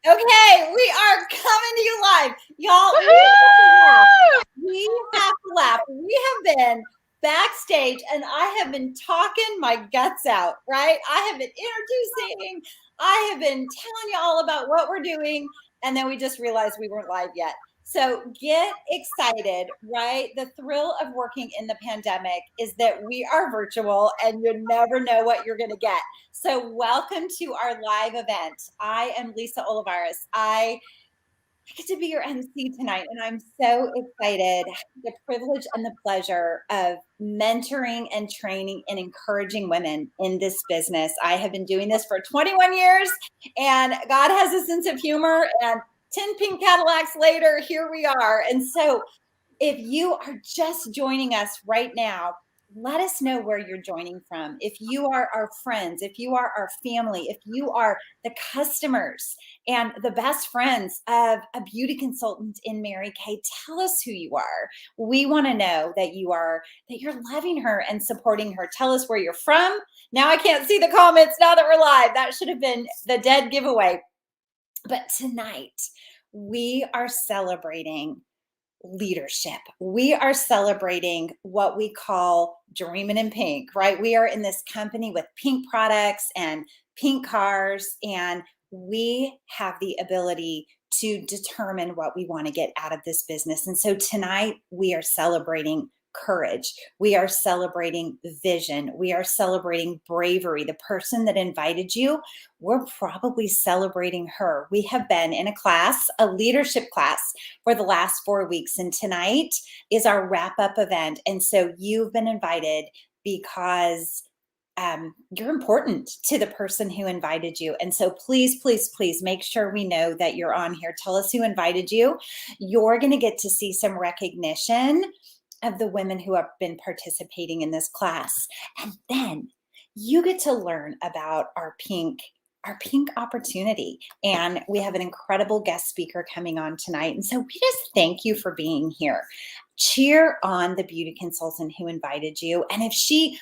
Okay, we are coming to you live. Y'all, we have to laugh. We have been backstage and I have been talking my guts out, right? I have been introducing, I have been telling you all about what we're doing, and then we just realized we weren't live yet. So get excited, right? The thrill of working in the pandemic is that we are virtual and you never know what you're going to get. So welcome to our live event. I am Lisa Olivares. I get to be your MC tonight, and I'm so excited. The privilege and the pleasure of mentoring and training and encouraging women in this business. I have been doing this for 21 years, and God has a sense of humor. And 10 pink Cadillacs later, here we are. And so, if you are just joining us right now, let us know where you're joining from. If you are our friends, if you are our family, if you are the customers and the best friends of a beauty consultant in Mary Kay, tell us who you are. We want to know that you're loving her and supporting her. Tell us where you're from. Now I can't see the comments now that we're live. That should have been the dead giveaway. But tonight we are celebrating leadership. We are celebrating what we call dreaming in pink, right? We are in this company with pink products and pink cars, and we have the ability to determine what we want to get out of this business. And so tonight we are celebrating courage. We are celebrating vision. We are celebrating bravery. The person that invited you, we're probably celebrating her. We have been in a class, a leadership class, for the last 4 weeks. And tonight is our wrap up event. And so you've been invited because you're important to the person who invited you. And so please, please, please make sure we know that you're on here. Tell us who invited you. You're going to get to see some recognition of the women who have been participating in this class. And then you get to learn about our pink opportunity. And we have an incredible guest speaker coming on tonight. And so we just thank you for being here. Cheer on the beauty consultant who invited you. And if she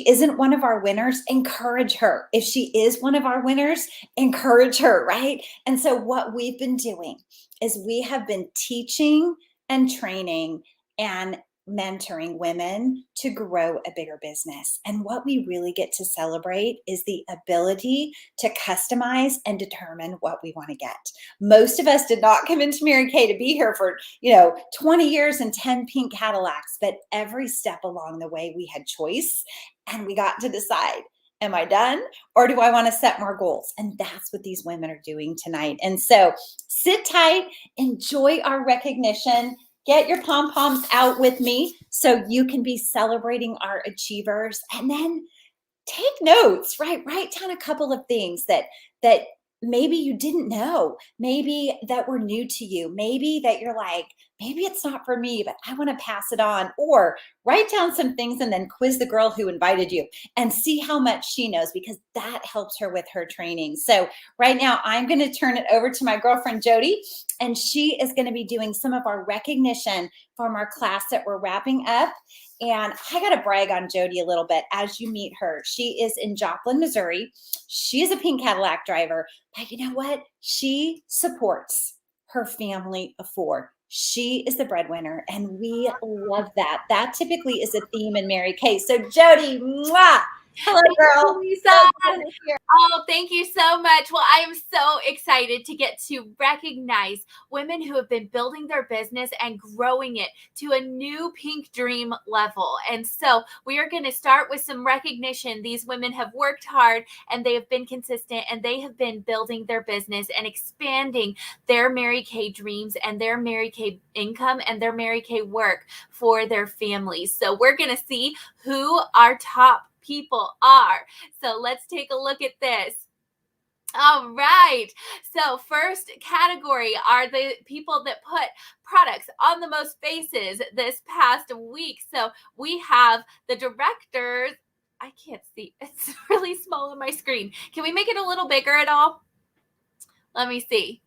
isn't one of our winners, encourage her. If she is one of our winners, encourage her, right? And so what we've been doing is we have been teaching and training and mentoring women to grow a bigger business. And what we really get to celebrate is the ability to customize and determine what we want to get. Most of us did not come into Mary Kay to be here for, 20 years and 10 pink Cadillacs, but every step along the way we had choice and we got to decide. Am I done or do I want to set more goals? And that's what these women are doing tonight. And so sit tight, enjoy our recognition. Get your pom-poms out with me so you can be celebrating our achievers, and then take notes, right? Write down a couple of things that maybe you didn't know, maybe that were new to you, maybe that you're like, maybe it's not for me, but I want to pass it on. Or write down some things and then quiz the girl who invited you and see how much she knows, because that helps her with her training. So right now I'm going to turn it over to my girlfriend Jody, and she is going to be doing some of our recognition from our class that we're wrapping up. And I got to brag on Jody a little bit as you meet her. She is in Joplin, Missouri. She's a pink Cadillac driver, but you know what? She supports her family of 4. She is the breadwinner, and we love that. That typically is a theme in Mary Kay. So Jody, mwah! Hello, girl. Lisa. Oh, thank you so much. Well, I am so excited to get to recognize women who have been building their business and growing it to a new pink dream level. And so we are going to start with some recognition. These women have worked hard and they have been consistent, and they have been building their business and expanding their Mary Kay dreams and their Mary Kay income and their Mary Kay work for their families. So we're going to see who our top people are. So let's take a look at this. All right. So first category are the people that put products on the most faces this past week. So we have the directors. I can't see. It's really small on my screen. Can we make it a little bigger at all? Let me see.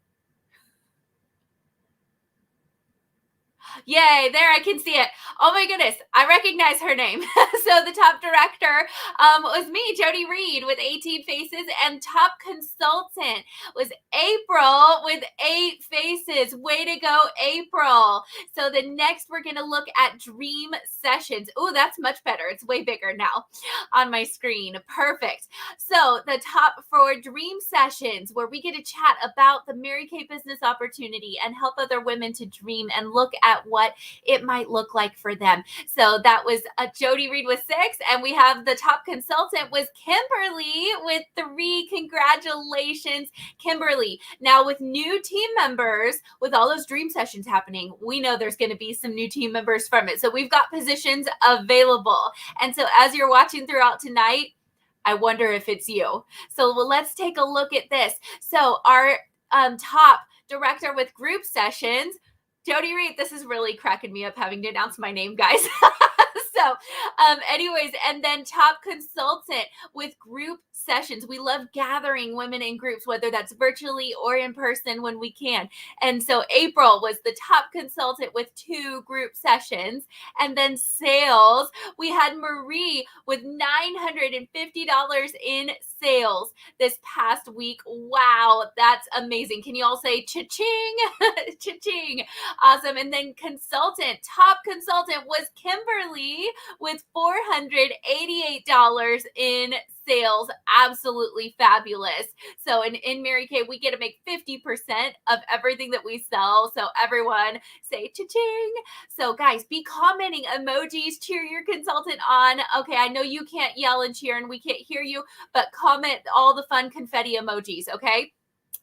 Yay, there, I can see it. Oh my goodness, I recognize her name. So the top director was me, Jody Reed, with 18 faces, and top consultant was April with 8 faces. Way to go, April. So the next we're going to look at dream sessions. Oh, that's much better. It's way bigger now on my screen. Perfect. So the top for dream sessions, where we get to chat about the Mary Kay business opportunity and help other women to dream and look at what it might look like for them. So that was Jody Reed with 6, and we have the top consultant was Kimberly with 3. Congratulations, Kimberly. Now with new team members, with all those dream sessions happening, we know there's going to be some new team members from it. So we've got positions available. And so as you're watching throughout tonight, I wonder if it's you. So let's take a look at this. So our top director with group sessions, Jody Reed, this is really cracking me up having to announce my name, guys. So anyways, and then top consultant with group sessions. We love gathering women in groups, whether that's virtually or in person when we can. And so April was the top consultant with 2 group sessions. And then sales, we had Marie with $950 in sales this past week. Wow, that's amazing. Can you all say cha-ching? Cha-ching. Awesome. And then consultant, top consultant was Kimberly with $488 in sales. Absolutely fabulous. So in Mary Kay, we get to make 50% of everything that we sell. So everyone say cha-ching. So guys, be commenting emojis, cheer your consultant on. Okay, I know you can't yell and cheer and we can't hear you, but comment all the fun confetti emojis, okay?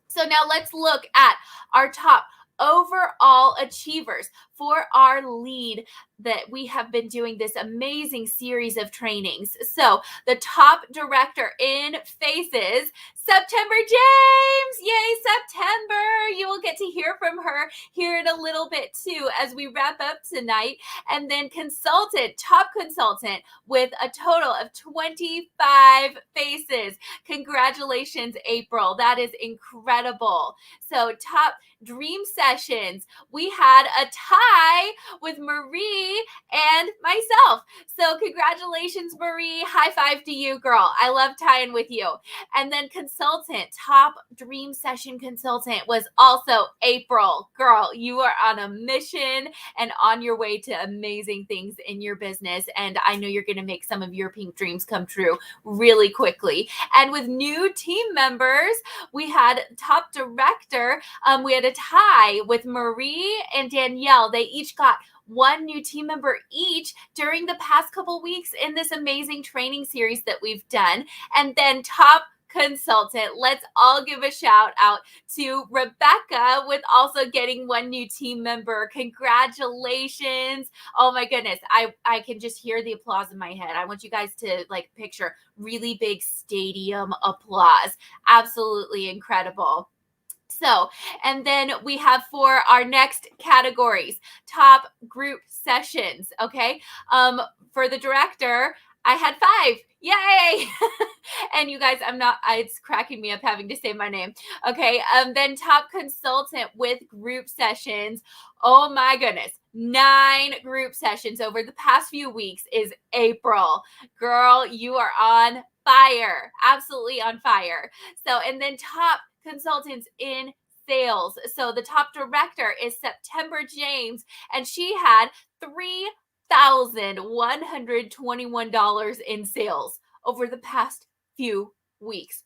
So now let's look at our top overall achievers for our lead that we have been doing this amazing series of trainings. So the top director in faces, September James. Yay, September. You will get to hear from her here in a little bit too as we wrap up tonight. And then consultant, top consultant with a total of 25 faces. Congratulations, April. That is incredible. So top dream sessions, we had a tie with Marie and myself. So congratulations, Marie. High five to you, girl. I love tying with you. And then consultant, top dream session consultant was also April. Girl, you are on a mission and on your way to amazing things in your business. And I know you're going to make some of your pink dreams come true really quickly. And with new team members, we had top director. We had a tie with Marie and Danielle. They each got 1 new team member each during the past couple weeks in this amazing training series that we've done. And then top consultant, let's all give a shout out to Rebecca with also getting 1 new team member. Congratulations. Oh my goodness. I can just hear the applause in my head. I want you guys to like picture really big stadium applause. Absolutely incredible. So, and then we have for our next categories, top group sessions. Okay. For the director, I had 5. Yay. And you guys, it's cracking me up having to say my name. Okay. Then top consultant with group sessions. Oh my goodness. 9 group sessions over the past few weeks is April. Girl, you are on fire. Absolutely on fire. So, and then top consultants in sales. So the top director is September James, and she had $3,121 in sales over the past few weeks.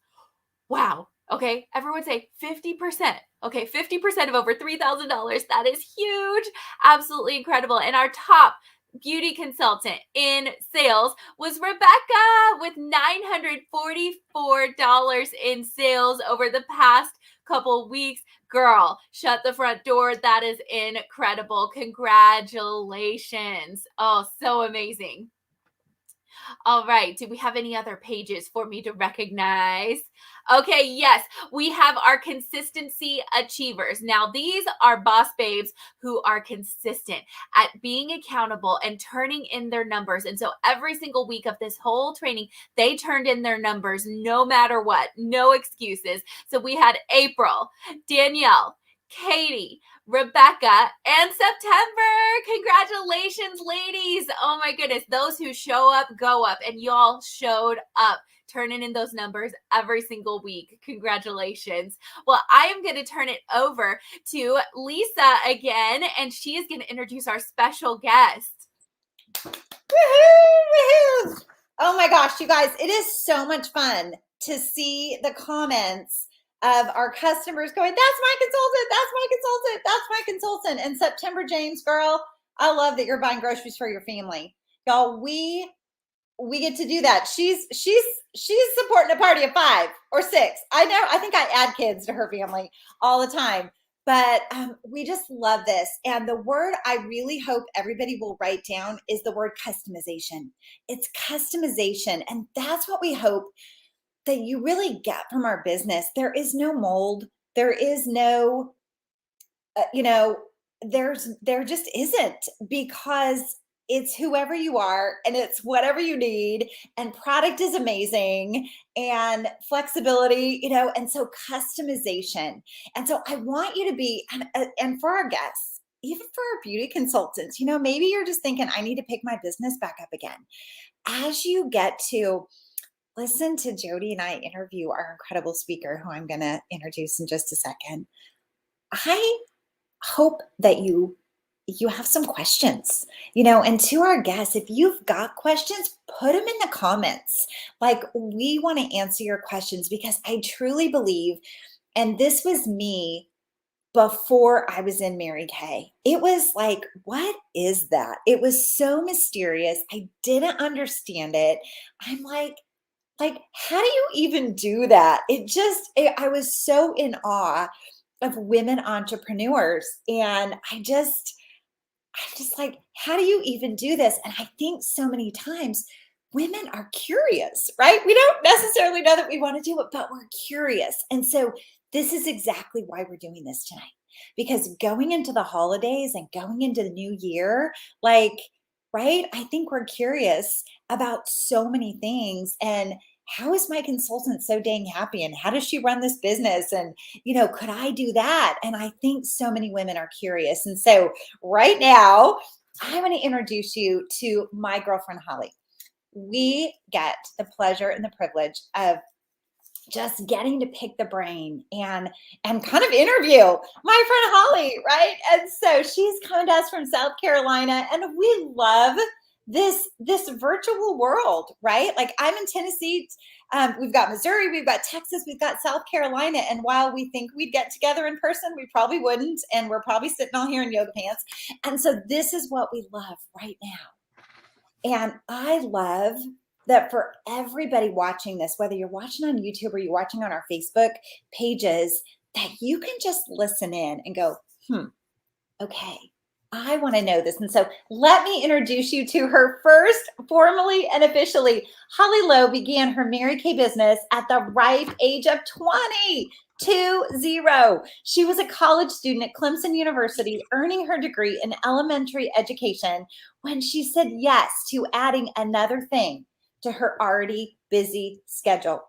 Wow. Okay. Everyone say 50%. Okay. 50% of over $3,000. That is huge. Absolutely incredible. And our top beauty consultant in sales was Rebecca with $944 in sales over the past couple weeks. Girl, shut the front door. That is incredible. Congratulations. Oh, so amazing. All right. Do we have any other pages for me to recognize? Okay. Yes, we have our consistency achievers. Now, these are boss babes who are consistent at being accountable and turning in their numbers. And so every single week of this whole training, they turned in their numbers no matter what, no excuses. So we had April, Danielle, Katie, Rebecca, and September. Congratulations, ladies. Oh my goodness. Those who show up, go up. And y'all showed up, turning in those numbers every single week. Congratulations. Well, I am going to turn it over to Lisa again, and she is going to introduce our special guest. Woohoo! Woohoo! Oh my gosh, you guys, it is so much fun to see the comments of our customers going, that's my consultant, that's my consultant, that's my consultant. And September James, girl, I love that you're buying groceries for your family. Y'all, we get to do that. She's supporting a party of 5 or 6. I think I add kids to her family all the time. But we just love this. And the word I really hope everybody will write down is the word customization. It's customization. And that's what we hope that you really get from our business. There is no mold. There is no, there just isn't, because it's whoever you are and it's whatever you need, and product is amazing, and flexibility, and so customization. And so I want you to be, and for our guests, even for our beauty consultants, maybe you're just thinking, I need to pick my business back up again. As you get to listen to Jody and I interview our incredible speaker, who I'm going to introduce in just a second, I hope that you have some questions, and to our guests, if you've got questions, put them in the comments. Like, we want to answer your questions, because I truly believe, and this was me before I was in Mary Kay, it was like, what is that? It was so mysterious. I didn't understand it. I'm like, how do you even do that? I was so in awe of women entrepreneurs. And I'm just like, how do you even do this? And I think so many times women are curious, right? We don't necessarily know that we want to do it, but we're curious. And so this is exactly why we're doing this tonight, because going into the holidays and going into the new year, right? I think we're curious about so many things. And how is my consultant so dang happy? And how does she run this business? And, could I do that? And I think so many women are curious. And so right now, I want to introduce you to my girlfriend, Holly. We get the pleasure and the privilege of just getting to pick the brain and kind of interview my friend Holly, right? And so she's coming to us from South Carolina, and we love this virtual world, right? Like, I'm in Tennessee, we've got Missouri, we've got Texas, we've got South Carolina, and while we think we'd get together in person, we probably wouldn't, and we're probably sitting all here in yoga pants. And so this is what we love right now. And I love that for everybody watching this, whether you're watching on YouTube or you're watching on our Facebook pages, that you can just listen in and go, okay, I want to know this. And so let me introduce you to her first, formally and officially. Holly Lowe began her Mary Kay business at the ripe age of 20. She was a college student at Clemson University, earning her degree in elementary education, when she said yes to adding another thing to her already busy schedule.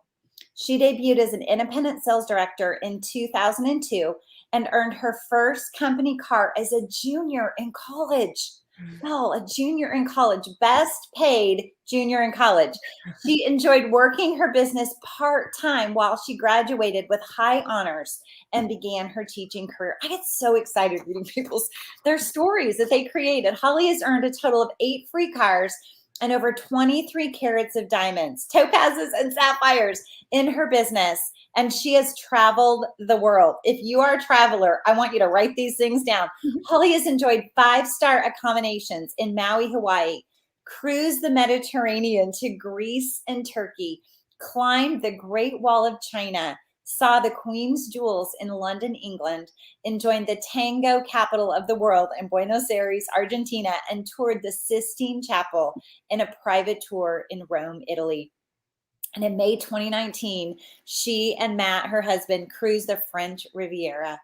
She debuted as an independent sales director in 2002 and earned her first company car as a junior in college. Well, a junior in college, best paid junior in college. She enjoyed working her business part-time while she graduated with high honors and began her teaching career. I get so excited reading their stories that they created. Holly has earned a total of 8 free cars and over 23 carats of diamonds, topazes, and sapphires in her business. And she has traveled the world. If you are a traveler, I want you to write these things down. Holly has enjoyed 5-star accommodations in Maui, Hawaii, cruised the Mediterranean to Greece and Turkey, climbed the Great Wall of China, saw the Queen's Jewels in London, England, and joined the tango capital of the world in Buenos Aires, Argentina, and toured the Sistine Chapel in a private tour in Rome, Italy. And in May 2019, she and Matt, her husband, cruised the French Riviera.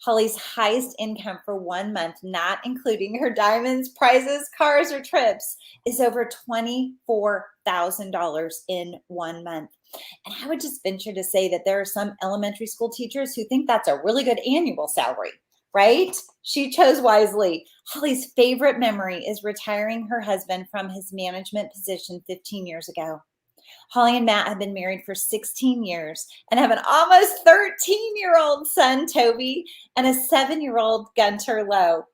Holly's highest income for 1 month, not including her diamonds, prizes, cars, or trips, is over $24,000 in 1 month. And I would just venture to say that there are some elementary school teachers who think that's a really good annual salary, right? She chose wisely. Holly's favorite memory is retiring her husband from his management position 15 years ago. Holly and Matt have been married for 16 years and have an almost 13-year-old son, Toby, and a 7-year-old Gunter Lowe.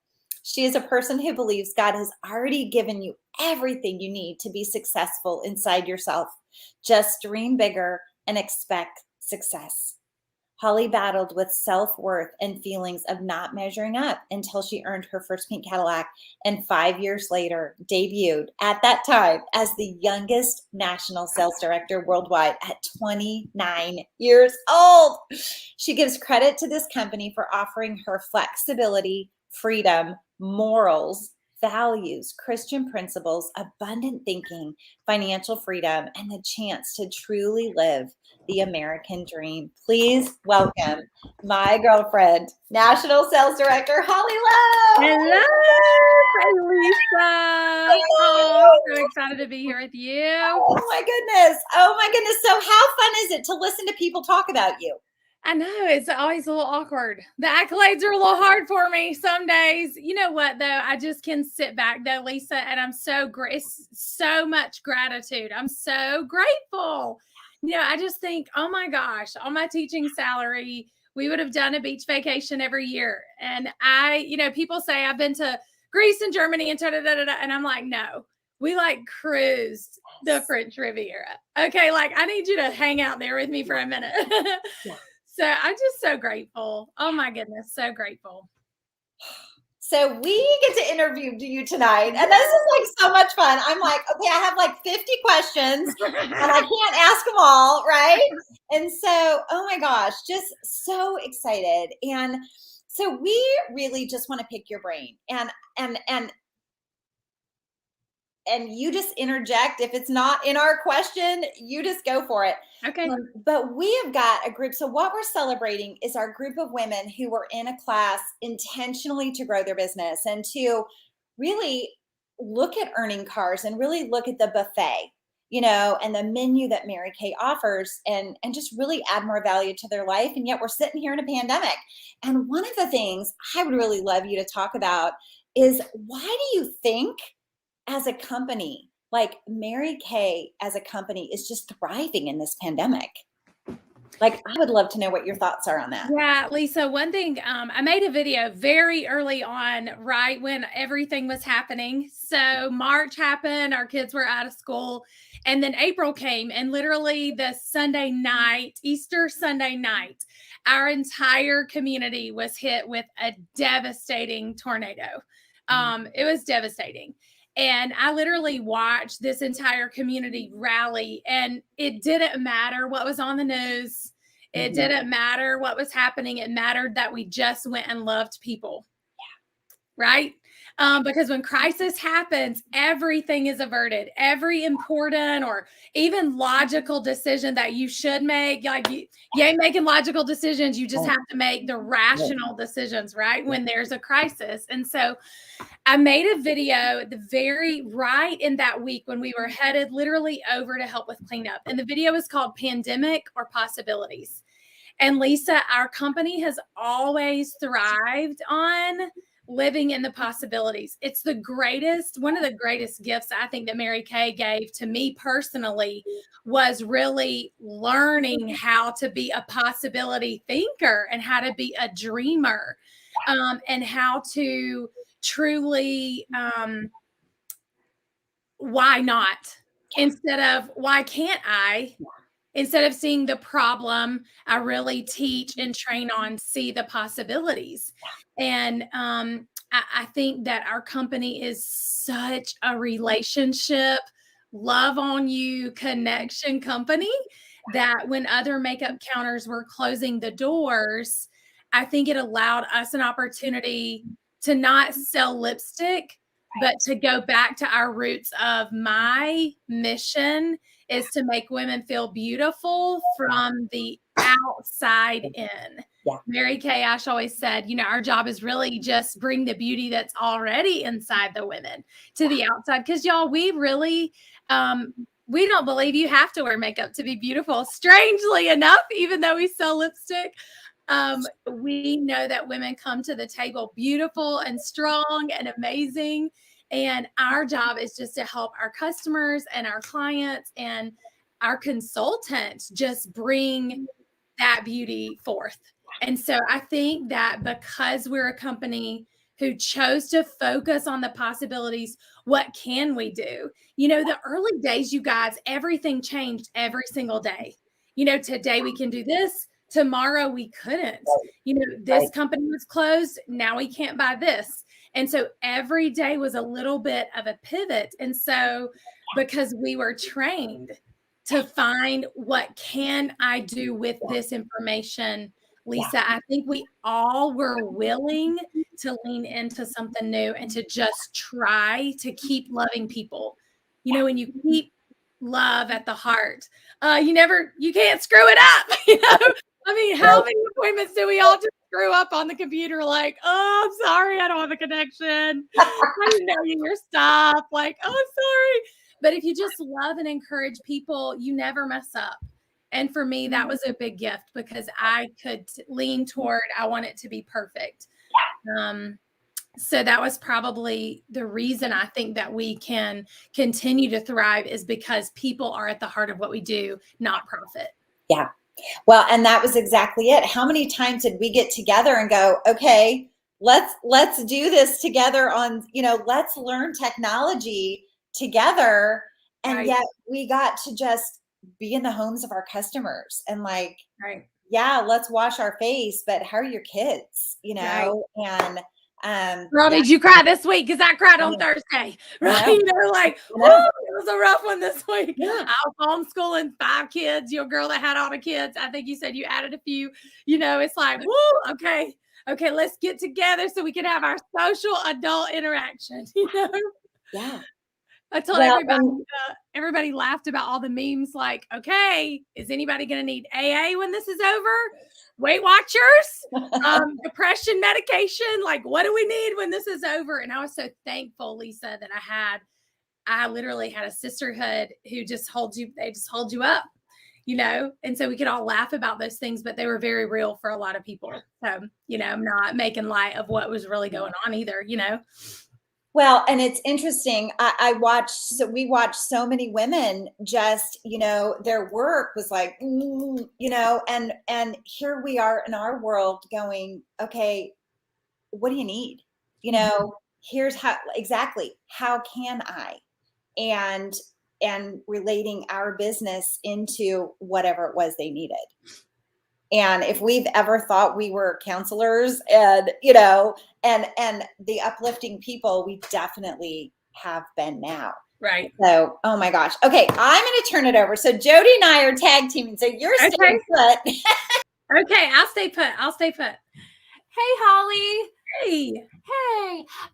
She is a person who believes God has already given you everything you need to be successful inside yourself. Just dream bigger and expect success. Holly battled with self-worth and feelings of not measuring up until she earned her first pink Cadillac and 5 years later debuted at that time as the youngest national sales director worldwide at 29 years old. She gives credit to this company for offering her flexibility, freedom, morals, values, Christian principles, abundant thinking, financial freedom, and the chance to truly live the American dream. Please welcome my girlfriend, National Sales Director, Holly Lowe. Hello. Hi, Lisa. Oh, I'm so excited to be here with you. Oh my goodness. Oh my goodness. So how fun is it to listen to people talk about you? I know it's always a little awkward. The accolades are a little hard for me some days. You know what, though? I just can sit back, though, Lisa, and I'm so so much gratitude. I'm so grateful. You know, I just think, oh my gosh, on my teaching salary, we would have done a beach vacation every year. And people say I've been to Greece and Germany and da-da-da-da-da, and I'm like, no, we like cruised the French Riviera. Okay, like I need you to hang out there with me for a minute. Yeah. So I'm just so grateful. Oh my goodness, so grateful. So we get to interview you tonight, and this is like so much fun. I'm like, okay, I have like 50 questions, and I can't ask them all, right? And so, oh my gosh, just so excited. And so we really just want to pick your brain, and you just interject. If it's not in our question, you just go for it. Okay. But we have got a group. So what we're celebrating is our group of women who were in a class intentionally to grow their business and to really look at earning cars and really look at the buffet, and the menu that Mary Kay offers and just really add more value to their life. And yet we're sitting here in a pandemic. And one of the things I would really love you to talk about is, why do you think as a company, like Mary Kay as a company is just thriving in this pandemic? Like, I would love to know what your thoughts are on that. Yeah, Lisa, one thing, I made a video very early on, right when everything was happening. So March happened, our kids were out of school, and then April came, and literally the Sunday night, Easter Sunday night, our entire community was hit with a devastating tornado. It was devastating. And I literally watched this entire community rally, and it didn't matter what was on the news. It didn't matter what was happening. It mattered that we just went and loved people. Yeah. Right? Because when crisis happens, everything is averted. Every important or even logical decision that you should make, like you ain't making logical decisions. You just have to make the rational decisions, right? When there's a crisis. And so I made a video the very right in that week when we were headed literally over to help with cleanup. And the video is called Pandemic or Possibilities. And Lisa, our company has always thrived on living in the possibilities. It's one of the greatest gifts I think that Mary Kay gave to me personally was really learning how to be a possibility thinker and how to be a dreamer, and how to truly, why not? Instead of why can't I? Instead of seeing the problem, I really teach and train on see the possibilities. And I think that our company is such a relationship, love on you connection company that when other makeup counters were closing the doors, I think it allowed us an opportunity to not sell lipstick, but to go back to our roots of my mission is to make women feel beautiful from the outside in. Yeah. Mary Kay Ash always said, our job is really just bring the beauty that's already inside the women to the outside. Because y'all, we really, we don't believe you have to wear makeup to be beautiful. Strangely enough, even though we sell lipstick, we know that women come to the table beautiful and strong and amazing. And our job is just to help our customers and our clients and our consultants just bring that beauty forth. And so I think that because we're a company who chose to focus on the possibilities, what can we do? You know, the early days, you guys, everything changed every single day. You know, today we can do this, tomorrow we couldn't. You know, this company was closed, now we can't buy this. And so every day was a little bit of a pivot. And so because we were trained to find what can I do with this information, Lisa, I think we all were willing to lean into something new and to just try to keep loving people. You know, when you keep love at the heart, you can't screw it up. You know, I mean, how many appointments do we all just screw up on the computer? Like, oh, I'm sorry, I don't have a connection. I didn't know your stuff. Like, oh, I'm sorry. But if you just love and encourage people, you never mess up. And for me, that was a big gift because I could lean toward, I want it to be perfect. So that was probably the reason I think that we can continue to thrive is because people are at the heart of what we do, not profit. Yeah. Well, and that was exactly it. How many times did we get together and go, okay, let's do this together on, you know, let's learn technology together. And yet we got to just be in the homes of our customers and like, yeah, let's wash our face, but how are your kids, you know? And girl, did you cry this week? Because I cried on Thursday, right? You know, like, it was a rough one this week. I was homeschooling 5 kids. Your girl that had all the kids, I think you said you added a few. You know, it's like, woo, okay, let's get together so we can have our social adult interaction. You know? Yeah. I told everybody laughed about all the memes. Like, okay, is anybody going to need AA when this is over? Weight Watchers, depression medication. Like, what do we need when this is over? And I was so thankful, Lisa, that I literally had a sisterhood who just they just hold you up, you know? And so we could all laugh about those things, but they were very real for a lot of people. So, you know, I'm not making light of what was really going on either, you know? Well, and it's interesting. We watched so many women just, you know, their work was like, you know, and here we are in our world going, okay, what do you need? You know, here's how can I? And relating our business into whatever it was they needed. And if we've ever thought we were counselors and, you know, and the uplifting people, we definitely have been now. Right. So, oh my gosh. Okay. I'm going to turn it over. So Jody and I are tag teaming. So you're staying put. Okay. I'll stay put. Hey, Holly. Hey.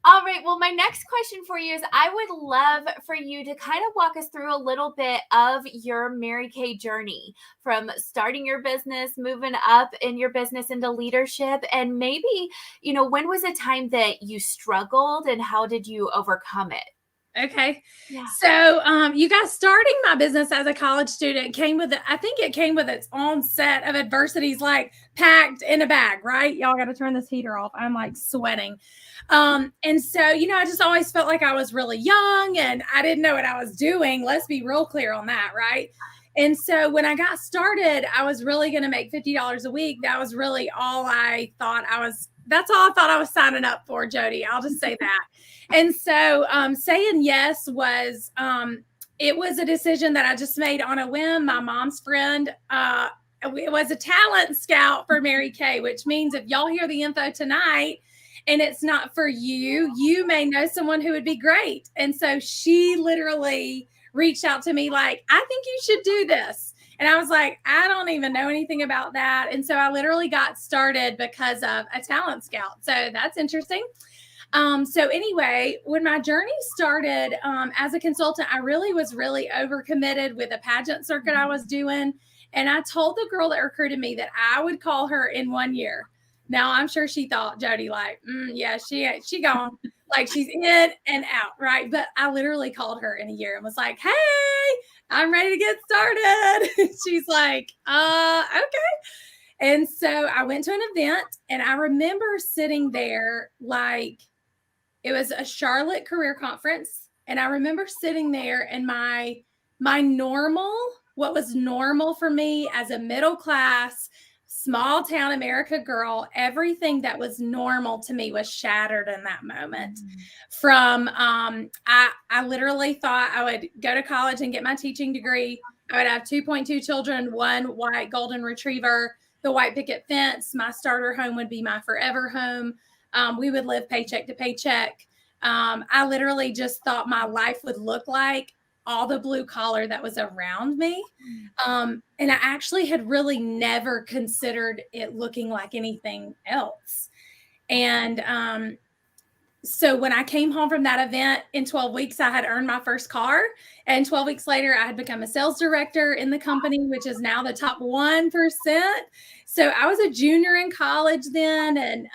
All right. Well, my next question for you is I would love for you to kind of walk us through a little bit of your Mary Kay journey from starting your business, moving up in your business into leadership. And maybe, you know, when was a time that you struggled and how did you overcome it? Okay. Yeah. So, you guys, starting my business as a college student came with its own set of adversities, like packed in a bag, right? Y'all got to turn this heater off. I'm like sweating. And so, you know, I just always felt like I was really young and I didn't know what I was doing. Let's be real clear on that. Right. And so when I got started, I was really going to make $50 a week. That was really all I thought that's all I thought I was signing up for, Jody. I'll just say that. And so saying yes was, it was a decision that I just made on a whim. My mom's friend was a talent scout for Mary Kay, which means if y'all hear the info tonight and it's not for you, you may know someone who would be great. And so she literally reached out to me like, I think you should do this. And I was like, I don't even know anything about that. And so I literally got started because of a talent scout. So that's interesting. So anyway, when my journey started as a consultant, I was really overcommitted with a pageant circuit I was doing. And I told the girl that recruited me that I would call her in 1 year. Now, I'm sure she thought, Jody, like, yeah, she gone. Like she's in and out, right? But I literally called her in a year and was like, hey, I'm ready to get started. She's like, okay. And so I went to an event and I remember sitting there like it was a Charlotte career conference. And I remember sitting there and my normal, what was normal for me as a middle class, small town America girl, everything that was normal to me was shattered in that moment. From I literally thought I would go to college and get my teaching degree. I would have 2.2 children, one white golden retriever, the white picket fence. My starter home would be my forever home. We would live paycheck to paycheck. I literally just thought my life would look like all the blue collar that was around me. And I actually had really never considered it looking like anything else. And so when I came home from that event in 12 weeks, I had earned my first car. And 12 weeks later, I had become a sales director in the company, which is now the top 1%. So I was a junior in college then. And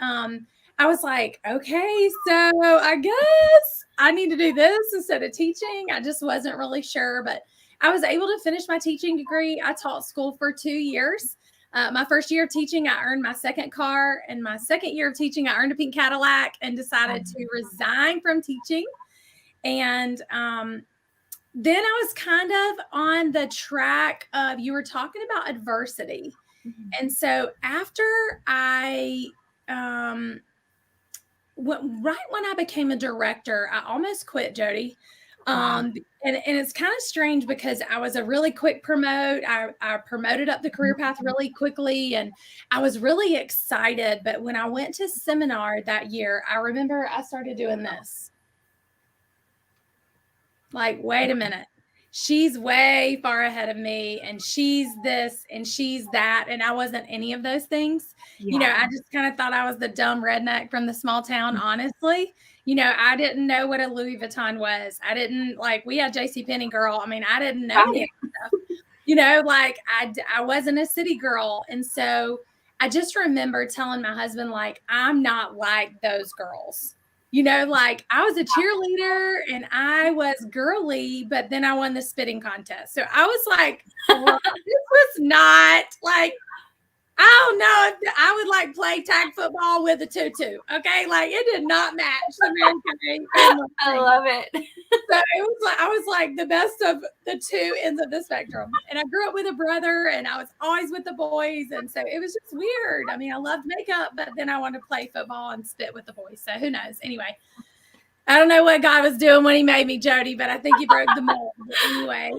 I was like, okay, so I guess I need to do this instead of teaching. I just wasn't really sure, but I was able to finish my teaching degree. I taught school for 2 years. My first year of teaching, I earned my second car. And my second year of teaching, I earned a pink Cadillac and decided to resign from teaching. And then I was kind of on the track of, you were talking about adversity. And so after I, right when I became a director, I almost quit, Jody. And it's kind of strange because I was a really quick promote. I promoted up the career path really quickly and I was really excited. But when I went to seminar that year, I remember I started doing this. Like, wait a minute. She's way far ahead of me and she's this and she's that. And I wasn't any of those things. Yeah. You know, I just kind of thought I was the dumb redneck from the small town, honestly. You know, I didn't know what a Louis Vuitton was. I didn't we had JCPenney, girl. I mean, I didn't know any of that stuff. You know, like I wasn't a city girl. And so I just remember telling my husband, like, I'm not like those girls. You know, like I was a cheerleader and I was girly, but then I won the spitting contest. So I was like, well, this was not like, I don't know if I would like play tag football with a tutu. Okay. Like it did not match the mankind. I love it. So it was like, I was like the best of the two ends of the spectrum. And I grew up with a brother and I was always with the boys. And so it was just weird. I mean, I loved makeup, but then I wanted to play football and spit with the boys. So who knows? Anyway, I don't know what God was doing when he made me, Jody, but I think he broke the mold. But anyway,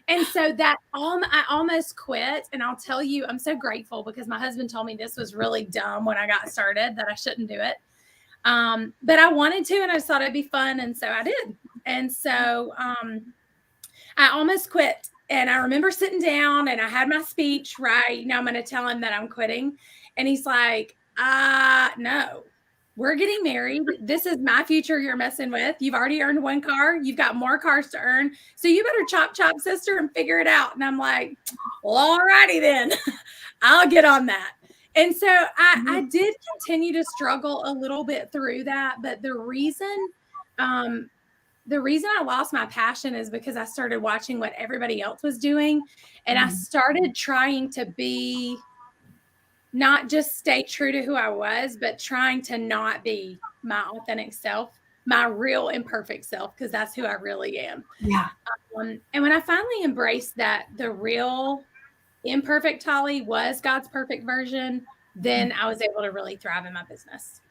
and so that I almost quit. And I'll tell you, I'm so grateful because my husband told me this was really dumb when I got started, that I shouldn't do it. But I wanted to, and I just thought it'd be fun. And so I did. And so I almost quit. And I remember sitting down and I had my speech, right? You know, I'm going to tell him that I'm quitting. And he's like, no. We're getting married. This is my future you're messing with. You've already earned one car. You've got more cars to earn. So you better chop, sister, and figure it out. And I'm like, well, all righty then. I'll get on that. And so I did continue to struggle a little bit through that. But the reason I lost my passion is because I started watching what everybody else was doing. And I started trying to be not just stay true to who I was, but trying to not be my authentic self, my real imperfect self, because that's who I really am. Yeah. And when I finally embraced that the real imperfect Tolly was God's perfect version, then I was able to really thrive in my business.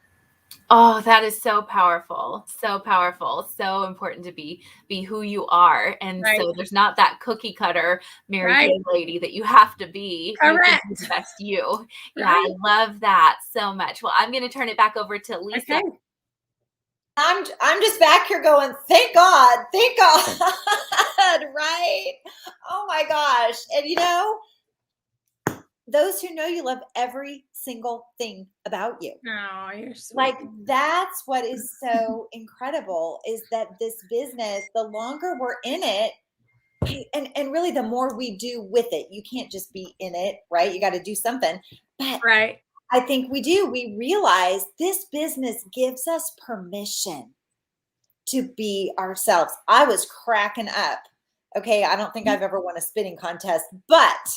Oh, that is so powerful. So powerful. So important to be who you are. And so there's not that cookie cutter Mary Kay lady that you have to be. Correct. You can be the best you. Yeah, I love that so much. Well, I'm going to turn it back over to Lisa. Okay. I'm just back here going, thank God, right? Oh my gosh. And you know, those who know you love every single thing about you. Oh, you're sweet. Like that's what is so incredible is that this business, the longer we're in it, and really the more we do with it, you can't just be in it, right? You got to do something. But I think we do. We realize this business gives us permission to be ourselves. I was cracking up. Okay. I don't think I've ever won a spitting contest, but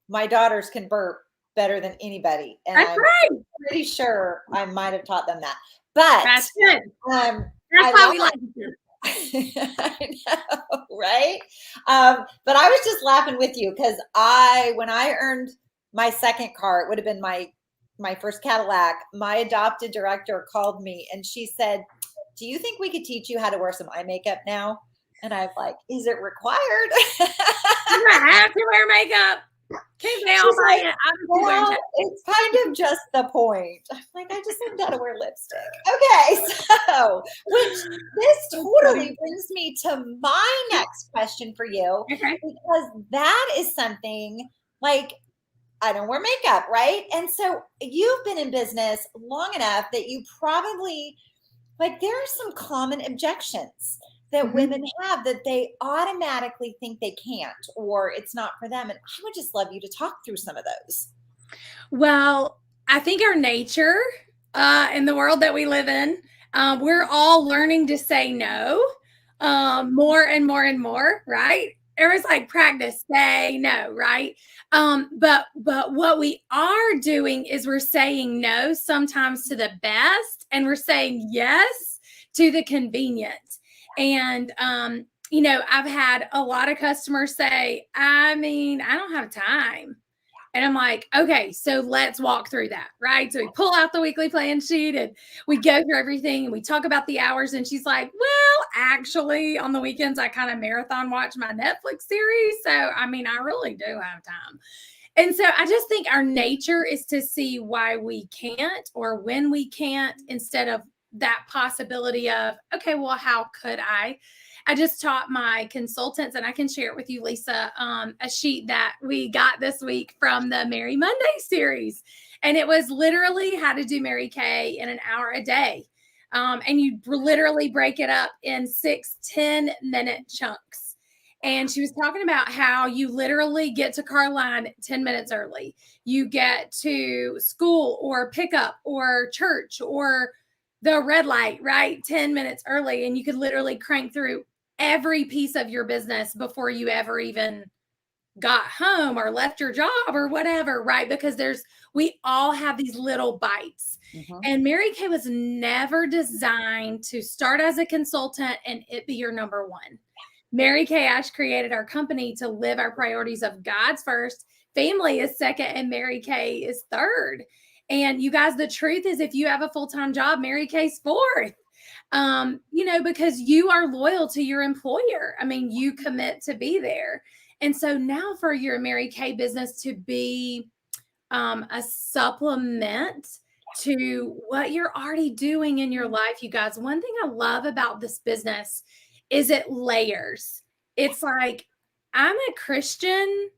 my daughters can burp better than anybody. And That's I'm right. pretty sure I might have taught them that. But That's good. That's That's why we like you. I know, right? But I was just laughing with you because when I earned my second car, it would have been my first Cadillac. My adopted director called me and she said, "Do you think we could teach you how to wear some eye makeup now?" And I'm like, "Is it required?" You don't have to wear makeup. Can't they all She's buy like, it? "Well, it's kind of just the point." I'm like, I just learned how to wear lipstick. Okay, so this totally brings me to my next question for you, Okay. because that is something like I don't wear makeup, right? And so you've been in business long enough that you probably there are some common objections that Mhm. women have that they automatically think they can't or it's not for them. And I would just love you to talk through some of those. Well, I think our nature in the world that we live in, we're all learning to say no more and more and more, right? It was like practice, say no, right? But what we are doing is we're saying no sometimes to the best, and we're saying yes to the convenient. And I've had a lot of customers say, I mean, I don't have time. And I'm like, okay, so let's walk through that, right? So we pull out the weekly plan sheet and we go through everything and we talk about the hours. And she's like, well, actually, on the weekends, I kind of marathon watch my Netflix series. So, I mean, I really do have time. And so I just think our nature is to see why we can't or when we can't, instead of that possibility of, okay, well, how could I? I just taught my consultants, and I can share it with you, Lisa, a sheet that we got this week from the Mary Monday series. And it was literally how to do Mary Kay in an hour a day. And you literally break it up in 6 10-minute chunks. And she was talking about how you literally get to car line 10 minutes early. You get to school or pickup or church or the red light, right? 10 minutes early. And you could literally crank through every piece of your business before you ever even got home or left your job or whatever, right? Because we all have these little bites. Mhm. And Mary Kay was never designed to start as a consultant and it be your number one. Mary Kay Ash created our company to live our priorities of God's first, family is second, and Mary Kay is third. And you guys, the truth is, if you have a full-time job, Mary Kay's fourth. Because you are loyal to your employer. I mean, you commit to be there. And so now for your Mary Kay business to be a supplement to what you're already doing in your life, you guys, one thing I love about this business is it layers. It's like, I'm a Christian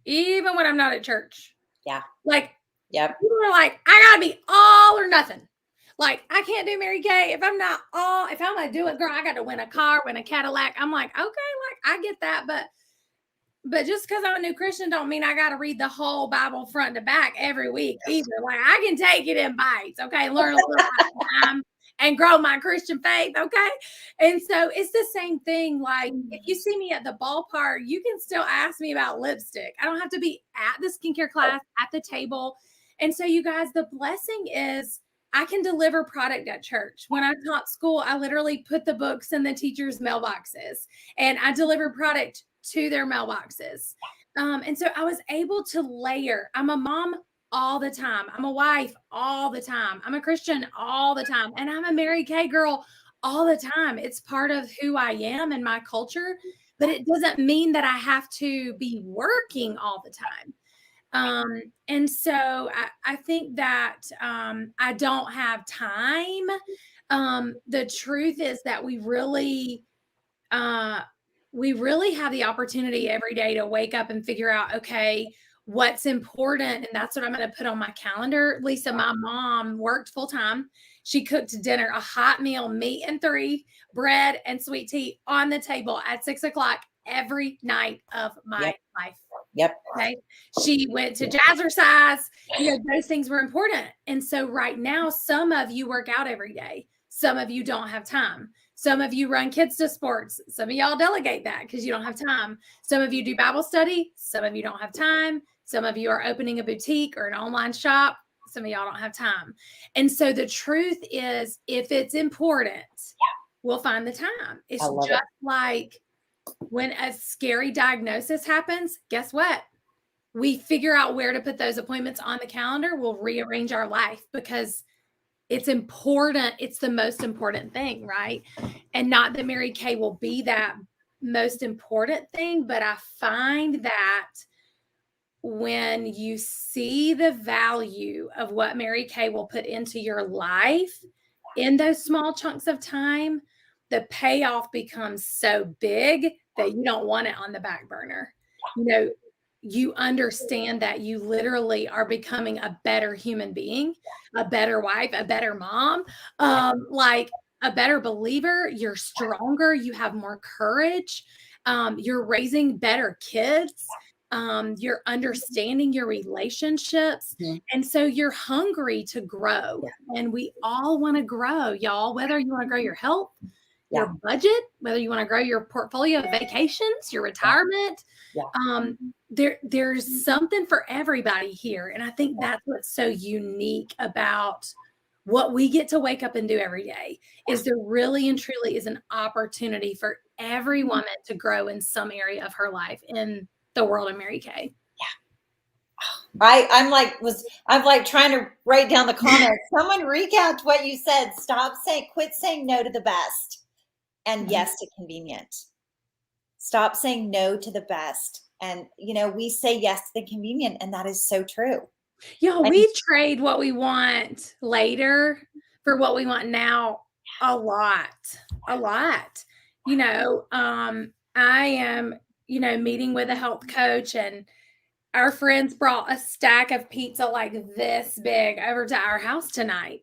even when I'm not at church. Yeah. Like, yep. People are like, I gotta be all or nothing. Like, I can't do Mary Kay if I'm gonna do it, girl, I got to win a car, win a Cadillac. I'm like, okay, like I get that, but just because I'm a new Christian don't mean I got to read the whole Bible front to back every week either. Like, I can take it in bites, okay, learn a little at a time and grow my Christian faith, okay? And so it's the same thing. Like, if you see me at the ballpark, you can still ask me about lipstick. I don't have to be at the skincare class, at the table. And so, you guys, the blessing is I can deliver product at church. When I taught school, I literally put the books in the teachers' mailboxes and I delivered product to their mailboxes. And so I was able to layer. I'm a mom all the time. I'm a wife all the time. I'm a Christian all the time. And I'm a Mary Kay girl all the time. It's part of who I am and my culture, but it doesn't mean that I have to be working all the time. And so I think that I don't have time. The truth is that we really have the opportunity every day to wake up and figure out, okay, what's important. And that's what I'm going to put on my calendar. Lisa, my mom worked full time. She cooked dinner, a hot meal, meat and 3, bread and sweet tea on the table at 6 o'clock every night of my life. Yep. Okay. She went to jazzercise. Those things were important. And so right now, some of you work out every day. Some of you don't have time. Some of you run kids to sports. Some of y'all delegate that because you don't have time. Some of you do Bible study. Some of you don't have time. Some of you are opening a boutique or an online shop. Some of y'all don't have time. And so the truth is, if it's important, we'll find the time. It's just like when a scary diagnosis happens, guess what? We figure out where to put those appointments on the calendar. We'll rearrange our life because it's important. It's the most important thing, right? And not that Mary Kay will be that most important thing, but I find that when you see the value of what Mary Kay will put into your life in those small chunks of time, the payoff becomes so big that you don't want it on the back burner. You understand that you literally are becoming a better human being, a better wife, a better mom, like a better believer. You're stronger. You have more courage. You're raising better kids. You're understanding your relationships. And so you're hungry to grow. And we all want to grow, y'all, whether you want to grow your health, your budget, whether you want to grow your portfolio of vacations, your retirement. There's something for everybody here. And I think that's what's so unique about what we get to wake up and do every day is there really and truly is an opportunity for every woman to grow in some area of her life in the world of Mary Kay. I'm like trying to write down the comments. Someone recount what you said. Quit saying no to the best and yes to convenient. Stop saying no to the best. And, we say yes to the convenient, and that is so true. We trade what we want later for what we want now a lot. I am, meeting with a health coach, and our friends brought a stack of pizza like this big over to our house tonight.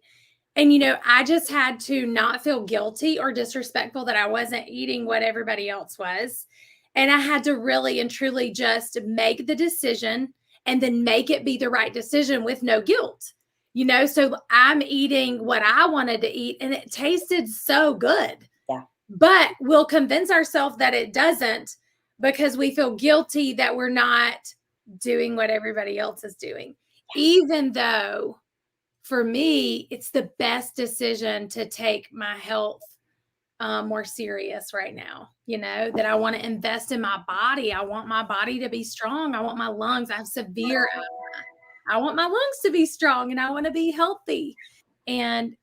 And, I just had to not feel guilty or disrespectful that I wasn't eating what everybody else was. And I had to really and truly just make the decision and then make it be the right decision with no guilt. So I'm eating what I wanted to eat and it tasted so good. Yeah. But we'll convince ourselves that it doesn't because we feel guilty that we're not doing what everybody else is doing. Even though for me, it's the best decision to take my health more serious right now, that I want to invest in my body. I want my body to be strong. I want my lungs. I have severe asthma. I want my lungs to be strong and I want to be healthy. And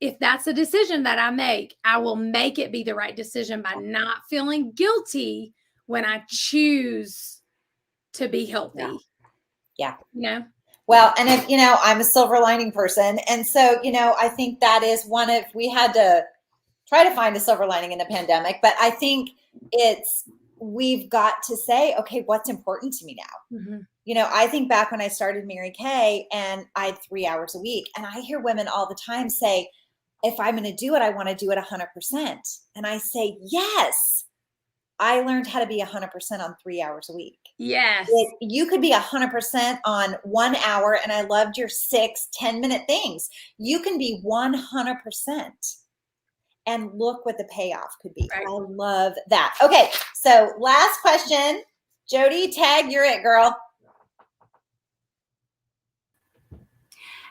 if that's a decision that I make, I will make it be the right decision by not feeling guilty when I choose to be healthy. Yeah. Well, and if, I'm a silver lining person. And so, I think that is we had to try to find a silver lining in the pandemic, but I think we've got to say, okay, what's important to me now? Mm-hmm. I think back when I started Mary Kay and I had 3 hours a week, and I hear women all the time say, if I'm going to do it, I want to do it 100%. And I say, yes, I learned how to be 100% on 3 hours a week. Yes. You could be 100% on 1 hour. And I loved your 6-10-minute things. You can be 100%. And look what the payoff could be. Right. I love that. Okay. So last question, Jody, tag, you're it, girl.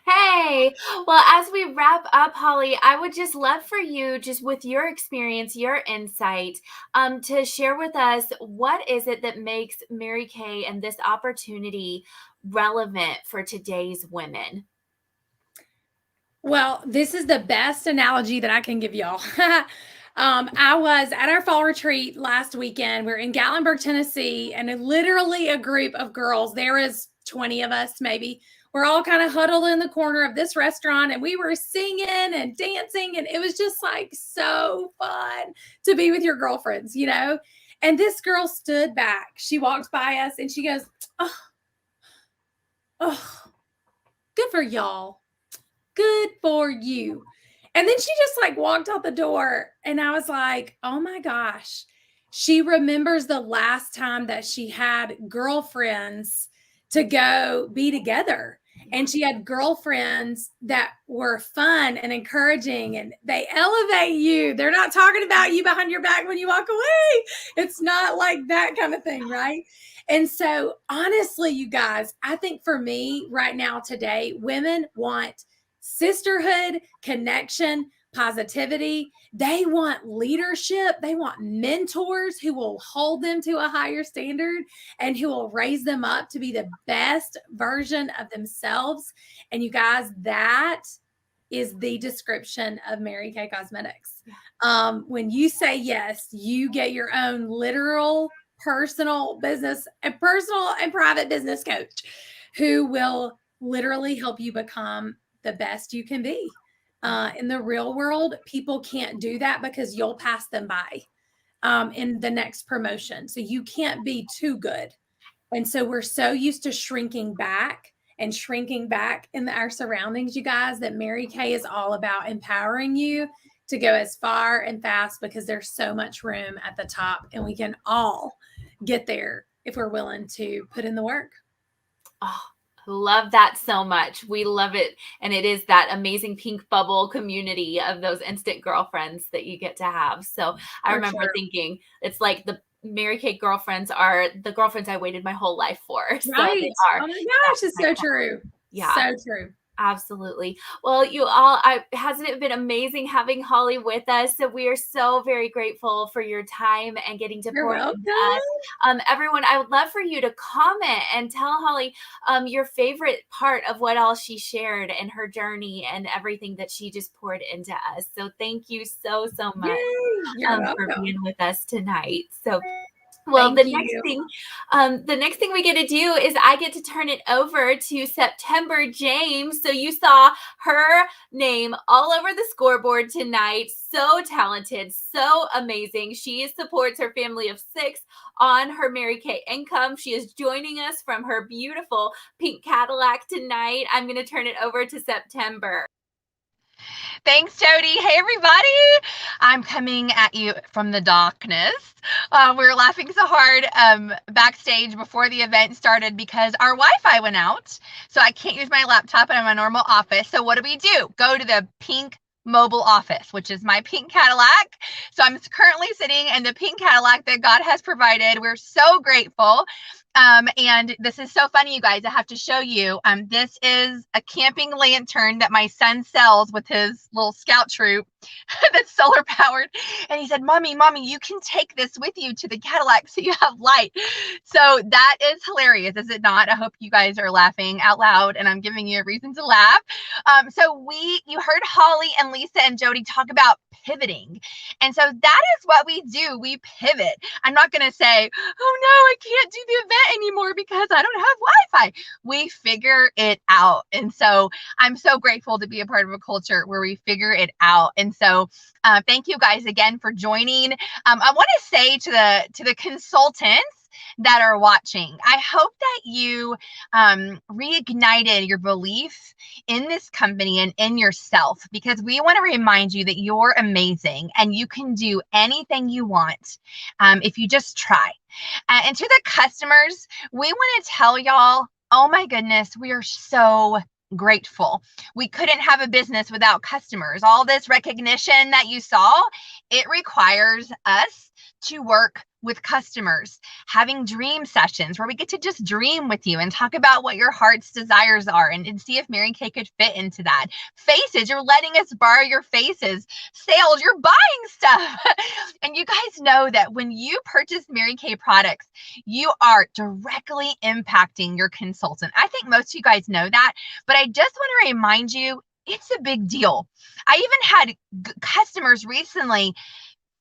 Hey, well, as we wrap up, Holly, I would just love for you, just with your experience, your insight, to share with us, what is it that makes Mary Kay and this opportunity relevant for today's women? Well, this is the best analogy that I can give y'all. I was at our fall retreat last weekend. We're in Gatlinburg, Tennessee, and literally a group of girls, there was 20 of us maybe, we're all kind of huddled in the corner of this restaurant, and we were singing and dancing, and it was just like so fun to be with your girlfriends, And this girl stood back. She walked by us and she goes, oh, good for y'all. Good for you. And then she just walked out the door, and I was like, oh my gosh. She remembers the last time that she had girlfriends to go be together. And she had girlfriends that were fun and encouraging, and they elevate you. They're not talking about you behind your back when you walk away. It's not like that kind of thing, right? And so, honestly, you guys, I think for me right now today, women want sisterhood, connection, positivity. They want leadership. They want mentors who will hold them to a higher standard and who will raise them up to be the best version of themselves. And you guys, that is the description of Mary Kay Cosmetics. When you say yes, you get your own literal personal business and personal and private business coach who will literally help you become the best you can be. In the real world, people can't do that because you'll pass them by in the next promotion. So you can't be too good. And so we're so used to shrinking back in our surroundings, you guys, that Mary Kay is all about empowering you to go as far and fast because there's so much room at the top, and we can all get there if we're willing to put in the work. Oh, love that so much. We love it. And it is that amazing pink bubble community of those instant girlfriends that you get to have. So I remember thinking it's like the Mary Kay girlfriends are the girlfriends I waited my whole life for. Right. So they are. Oh my gosh, it's so true. Yeah. So true. Absolutely. Well, you all, hasn't it been amazing having Holly with us? So we are so very grateful for your time and getting to pour into us. Everyone, I would love for you to comment and tell Holly your favorite part of what all she shared and her journey and everything that she just poured into us. So thank you so much for being with us tonight. So well, the next thing we get to do is I get to turn it over to September James. So you saw her name all over the scoreboard tonight. So talented, so amazing. She supports her family of 6 on her Mary Kay income. She is joining us from her beautiful pink Cadillac tonight. I'm going to turn it over to September. Thanks, Jody. Hey, everybody. I'm coming at you from the darkness. We were laughing so hard backstage before the event started because our Wi-Fi went out. So I can't use my laptop in my normal office. So what do? Go to the pink mobile office, which is my pink Cadillac. So I'm currently sitting in the pink Cadillac that God has provided. We're so grateful. And this is so funny, you guys. I have to show you. This is a camping lantern that my son sells with his little scout troop that's solar powered. And he said, Mommy, you can take this with you to the Cadillac so you have light. So that is hilarious, is it not? I hope you guys are laughing out loud and I'm giving you a reason to laugh. So you heard Holly and Lisa and Jody talk about pivoting. And so that is what we do. We pivot. I'm not going to say, oh no, I can't do the event anymore because I don't have Wi-Fi. We figure it out. And so I'm so grateful to be a part of a culture where we figure it out. And so thank you guys again for joining. I want to say to the consultants that are watching, I hope that you reignited your belief in this company and in yourself, because we want to remind you that you're amazing and you can do anything you want if you just try. And to the customers, we want to tell y'all, oh my goodness, we are so grateful. We couldn't have a business without customers. All this recognition that you saw, it requires us to work with customers, having dream sessions where we get to just dream with you and talk about what your heart's desires are and see if Mary Kay could fit into that. Faces, you're letting us borrow your faces. Sales, you're buying stuff. And you guys know that when you purchase Mary Kay products, you are directly impacting your consultant. I think most of you guys know that, but I just want to remind you, it's a big deal. I even had customers recently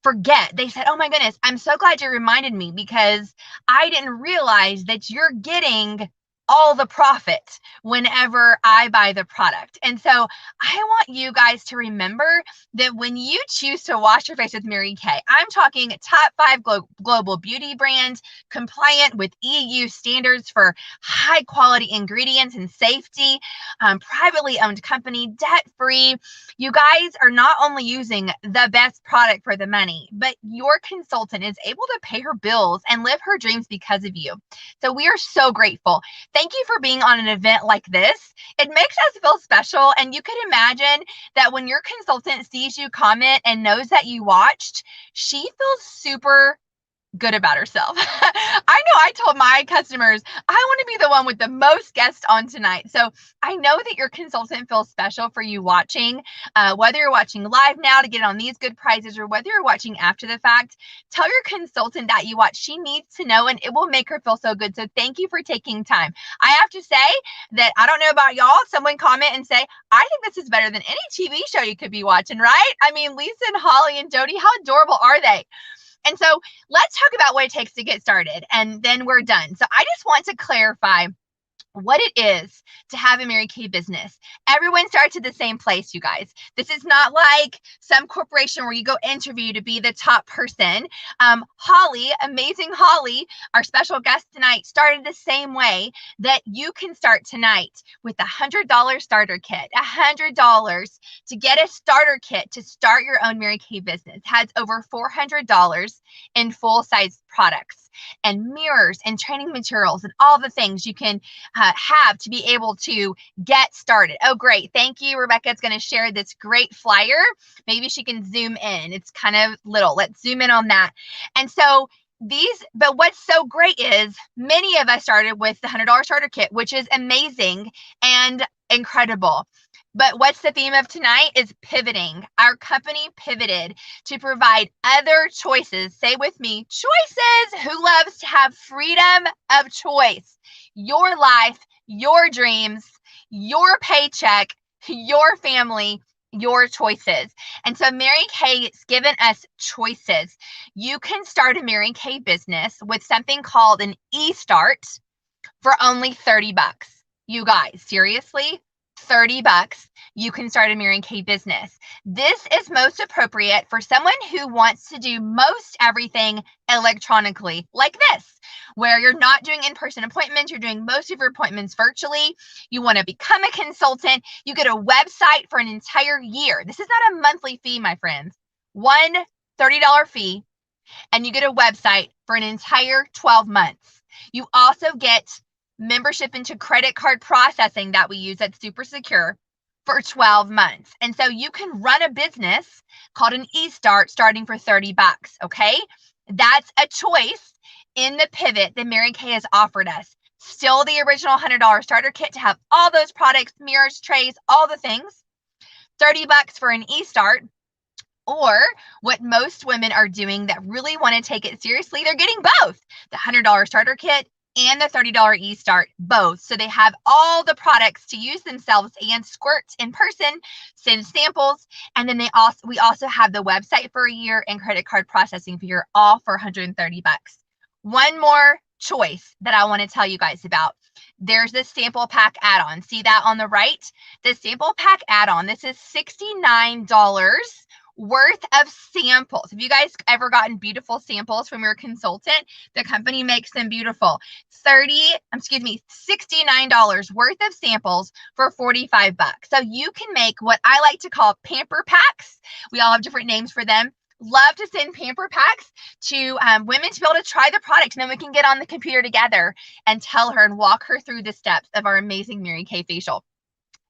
forget. They said, oh my goodness, I'm so glad you reminded me because I didn't realize that you're getting all the profit whenever I buy the product. And so I want you guys to remember that when you choose to wash your face with Mary Kay, I'm talking top 5 global beauty brand, compliant with EU standards for high quality ingredients and safety, privately owned company, debt free. You guys are not only using the best product for the money, but your consultant is able to pay her bills and live her dreams because of you. So we are so grateful. Thank you for being on an event like this. It makes us feel special. And you could imagine that when your consultant sees you comment and knows that you watched, she feels super good about herself. I know I told my customers, I want to be the one with the most guests on tonight. So I know that your consultant feels special for you watching, whether you're watching live now to get on these good prizes or whether you're watching after the fact. Tell your consultant that you watch. She needs to know, and it will make her feel so good. So thank you for taking time. I have to say that I don't know about y'all. Someone comment and say, I think this is better than any TV show you could be watching, right? I mean, Lisa and Holly and Jody, how adorable are they? And so let's talk about what it takes to get started, and then we're done. So I just want to clarify what it is to have a Mary Kay business. Everyone starts at the same place, you guys. This is not like some corporation where you go interview to be the top person. Holly, amazing Holly, our special guest tonight, started the same way that you can start tonight with a $100 starter kit. $100 to get a starter kit to start your own Mary Kay business has over $400 in full-size products and mirrors and training materials and all the things you can have to be able to get started. Oh, great. Thank you. Rebecca's going to share this great flyer. Maybe she can zoom in. It's kind of little. Let's zoom in on that. And so but what's so great is many of us started with the $100 starter kit, which is amazing and incredible. But what's the theme of tonight is pivoting. Our company pivoted to provide other choices. Say with me, choices. Who loves to have freedom of choice? Your life, your dreams, your paycheck, your family, your choices. And so Mary Kay has given us choices. You can start a Mary Kay business with something called an e-start for only $30. You guys, seriously? $30, you can start a Mary Kay business. This is most appropriate for someone who wants to do most everything electronically, like this, where you're not doing in-person appointments, you're doing most of your appointments virtually. You want to become a consultant. You get a website for an entire year. This is not a monthly fee, my friends. One $30 fee, and you get a website for an entire 12 months. You also get membership into credit card processing that we use that's super secure for 12 months. And so you can run a business called an e-start starting for $30, okay? That's a choice in the pivot that Mary Kay has offered us. Still the original $100 starter kit to have all those products, mirrors, trays, all the things. $30 for an e-start. Or what most women are doing that really want to take it seriously, they're getting both. The $100 starter kit and the $30 e-start, both. So they have all the products to use themselves and squirt in person, send samples, and then we also have the website for a year and credit card processing for your all for $130. One more choice that I want to tell you guys about. There's this sample pack add-on. See that on the right? The sample pack add-on. This is $69 worth of samples. Have you guys ever gotten beautiful samples from your consultant? The company makes them beautiful. $69 worth of samples for $45. So you can make what I like to call pamper packs. We all have different names for them. Love to send pamper packs to women to be able to try the product, and then we can get on the computer together and tell her and walk her through the steps of our amazing Mary Kay facial.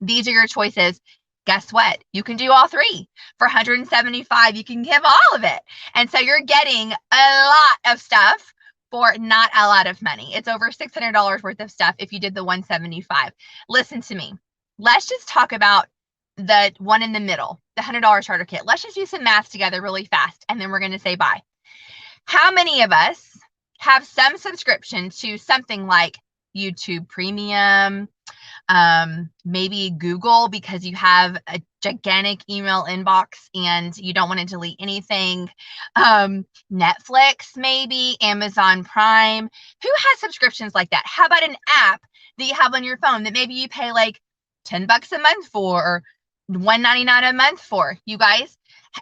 These are your choices. Guess what? You can do all three for $175. You can give all of it. And so you're getting a lot of stuff for not a lot of money. It's over $600 worth of stuff if you did the $175. Listen to me. Let's just talk about the one in the middle, the $100 starter kit. Let's just do some math together really fast, and then we're going to say bye. How many of us have some subscription to something like YouTube Premium, maybe Google because you have a gigantic email inbox and you don't want to delete anything, Netflix, maybe Amazon Prime? Who has subscriptions like that? How about an app that you have on your phone that maybe you pay like $10 a month for, or $1.99 a month for. You guys,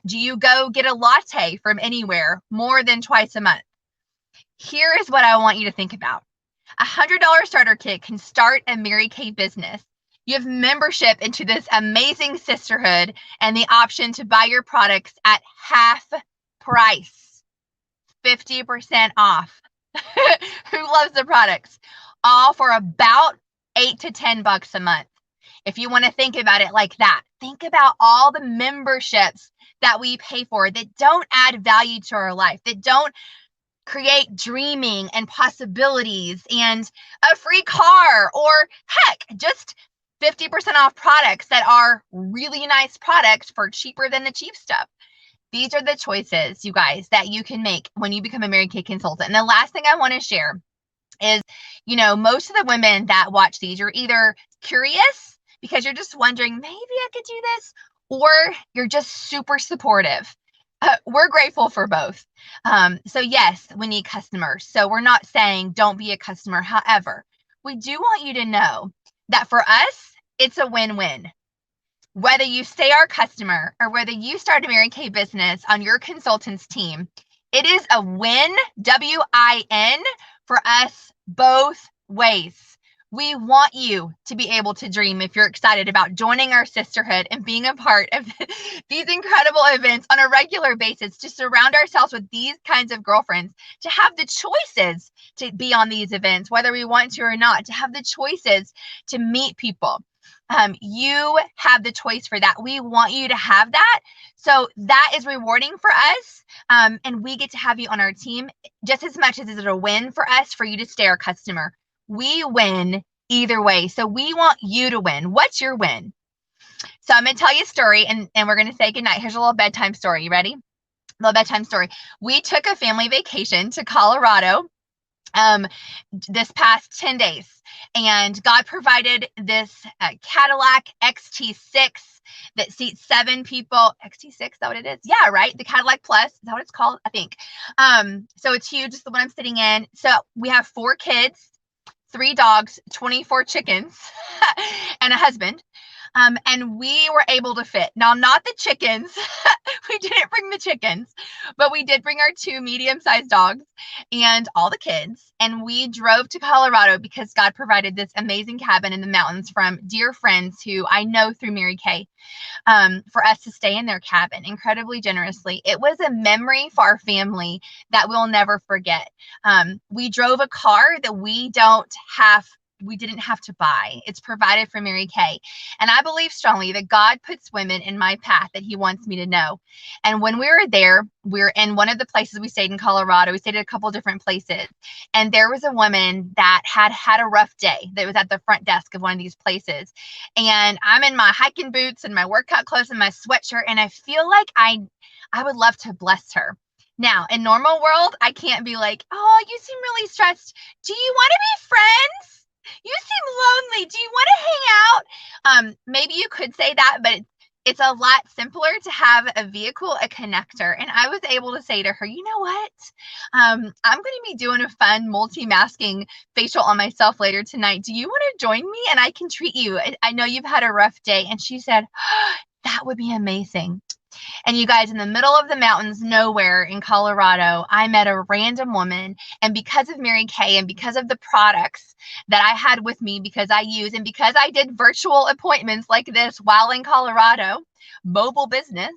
do you go get a latte from anywhere more than twice a month? Here is what I want you to think about. $100 starter kit can start a Mary Kay business. You have membership into this amazing sisterhood and the option to buy your products at half price, 50% off. Who loves the products? All for about $8 to $10 a month. If you want to think about it like that, think about all the memberships that we pay for that don't add value to our life, that don't create dreaming and possibilities and a free car, or heck, just 50% off products that are really nice products for cheaper than the cheap stuff. These are the choices, you guys, that you can make when you become a Mary Kay consultant. And the last thing I want to share is, most of the women that watch these, you're either curious because you're just wondering, maybe I could do this, or you're just super supportive. We're grateful for both. So yes, we need customers. So we're not saying don't be a customer. However, we do want you to know that for us, it's a win-win. Whether you stay our customer or whether you start a Mary Kay business on your consultants team, it is a win, W-I-N, for us both ways. We want you to be able to dream if you're excited about joining our sisterhood and being a part of these incredible events on a regular basis, to surround ourselves with these kinds of girlfriends, to have the choices to be on these events, whether we want to or not, to have the choices to meet people. You have the choice for that. We want you to have that. So that is rewarding for us. And we get to have you on our team just as much as it's a win for us for you to stay our customer. We win either way. So we want you to win. What's your win? So I'm going to tell you a story and we're going to say goodnight. Here's a little bedtime story. You ready? A little bedtime story. We took a family vacation to Colorado this past 10 days, and God provided this Cadillac XT6 that seats 7 people. XT6, is that what it is? Yeah, right. The Cadillac Plus, is that what it's called? I think. So it's huge. It's the one I'm sitting in. So we have 4 kids, 3 dogs, 24 chickens, and a husband. And we were able to fit. Now, not the chickens. We didn't bring the chickens, but we did bring our 2 medium-sized dogs and all the kids. And we drove to Colorado because God provided this amazing cabin in the mountains from dear friends who I know through Mary Kay, for us to stay in their cabin incredibly generously. It was a memory for our family that we'll never forget. We drove a car that we didn't have to buy. It's provided for Mary Kay. And I believe strongly that God puts women in my path that he wants me to know. And when we were there, we were in one of the places we stayed in Colorado. We stayed at a couple different places. And there was a woman that had a rough day that was at the front desk of one of these places. And I'm in my hiking boots and my workout clothes and my sweatshirt. And I feel like I would love to bless her. Now, in normal world, I can't be like, oh, you seem really stressed. Do you want to be friends? You seem lonely. Do you want to hang out? Maybe you could say that, but it's a lot simpler to have a vehicle, a connector. And I was able to say to her, you know what? I'm going to be doing a fun multi-masking facial on myself later tonight. Do you want to join me? And I can treat you. I know you've had a rough day. And she said, oh, that would be amazing. And you guys, in the middle of the mountains, nowhere in Colorado, I met a random woman. And because of Mary Kay and because of the products that I had with me, because I use, and because I did virtual appointments like this while in Colorado, mobile business,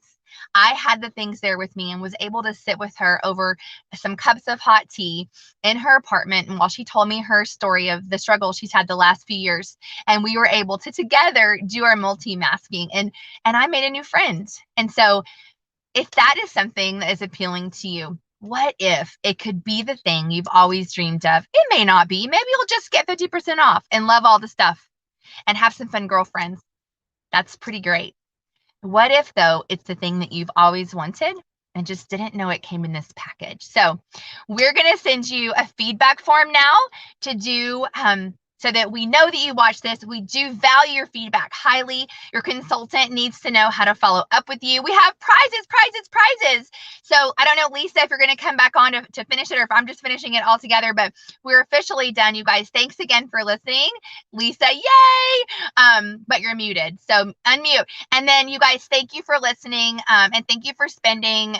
I had the things there with me and was able to sit with her over some cups of hot tea in her apartment. And while she told me her story of the struggle she's had the last few years, and we were able to together do our multi-masking, and I made a new friend. And so if that is something that is appealing to you, what if it could be the thing you've always dreamed of? It may not be. Maybe you'll just get 50% off and love all the stuff and have some fun girlfriends. That's pretty great. What if, though, it's the thing that you've always wanted and just didn't know it came in this package? So we're going to send you a feedback form now to do so that we know that you watch this. We do value your feedback highly. Your consultant needs to know how to follow up with you. We have prizes. So I don't know, Lisa, if you're going to come back on to finish it, or if I'm just finishing it all together, but we're officially done, you guys. Thanks again for listening. Lisa, yay! But you're muted, so unmute. And then you guys, thank you for listening, and thank you for spending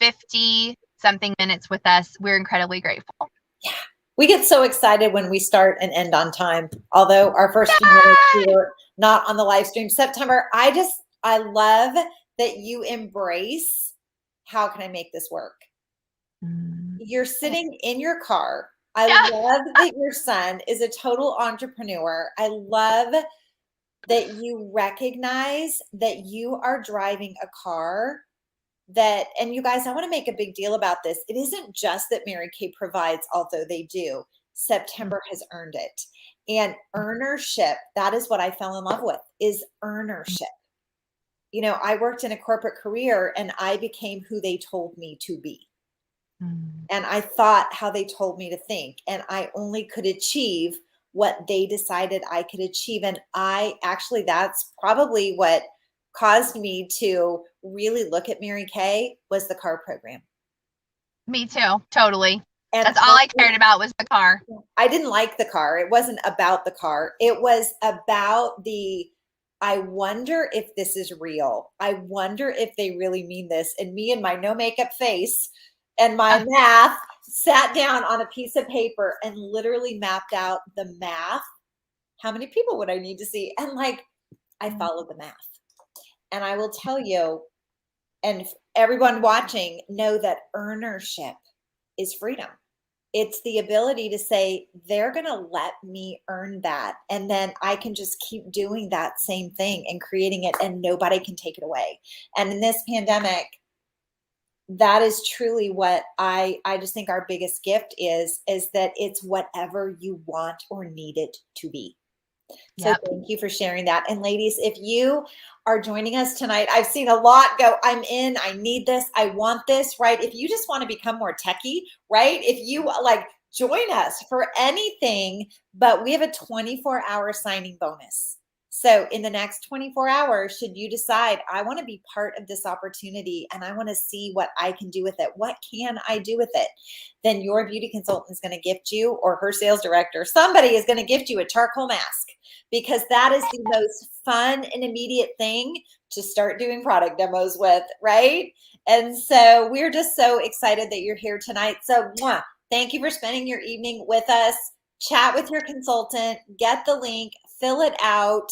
50 something minutes with us. We're incredibly grateful. Yeah. We get so excited when we start and end on time. Although our first few minutes we were not on the live stream. September, I love that you embrace, how can I make this work? You're sitting in your car. I love that your son is a total entrepreneur. I love that you recognize that you are driving a car that, and you guys, I want to make a big deal about this. It isn't just that Mary Kay provides, although they do. September has earned it. And earnership, that is what I fell in love with, is earnership. You know, I worked in a corporate career and I became who they told me to be. And I thought how they told me to think. And I only could achieve what they decided I could achieve. And that's probably what caused me to really look at Mary Kay, was the car program. Me too, totally. And that's all I cared about, was the car. I didn't like the car. It wasn't about the car. It was about I wonder if this is real. I wonder if they really mean this. And me and my no makeup face and my math sat down on a piece of paper and literally mapped out the math. How many people would I need to see? And like, I followed the math. And I will tell you, and everyone watching, know that earnership is freedom. It's the ability to say, they're going to let me earn that. And then I can just keep doing that same thing and creating it, and nobody can take it away. And in this pandemic, that is truly what I just think our biggest gift is that it's whatever you want or need it to be. So thank you for sharing that. And ladies, if you are joining us tonight, I've seen a lot go, I'm in, I need this, I want this, right? If you just want to become more techie, right? If you like, join us for anything, but we have a 24-hour signing bonus. So in the next 24 hours, should you decide, I want to be part of this opportunity and I want to see what I can do with it, what can I do with it? Then your beauty consultant is going to gift you, or her sales director, somebody is going to gift you a charcoal mask, because that is the most fun and immediate thing to start doing product demos with, right? And so we're just so excited that you're here tonight. So thank you for spending your evening with us. Chat with your consultant, get the link, fill it out.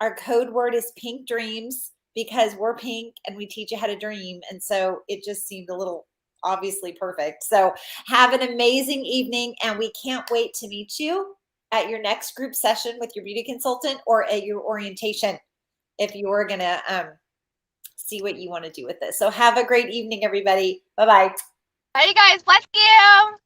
Our code word is Pink Dreams, because we're pink and we teach you how to dream. And so it just seemed a little obviously perfect. So have an amazing evening, and we can't wait to meet you at your next group session with your beauty consultant, or at your orientation, if you're going to see what you want to do with this. So have a great evening, everybody. Bye-bye. Bye, you guys. Bless you.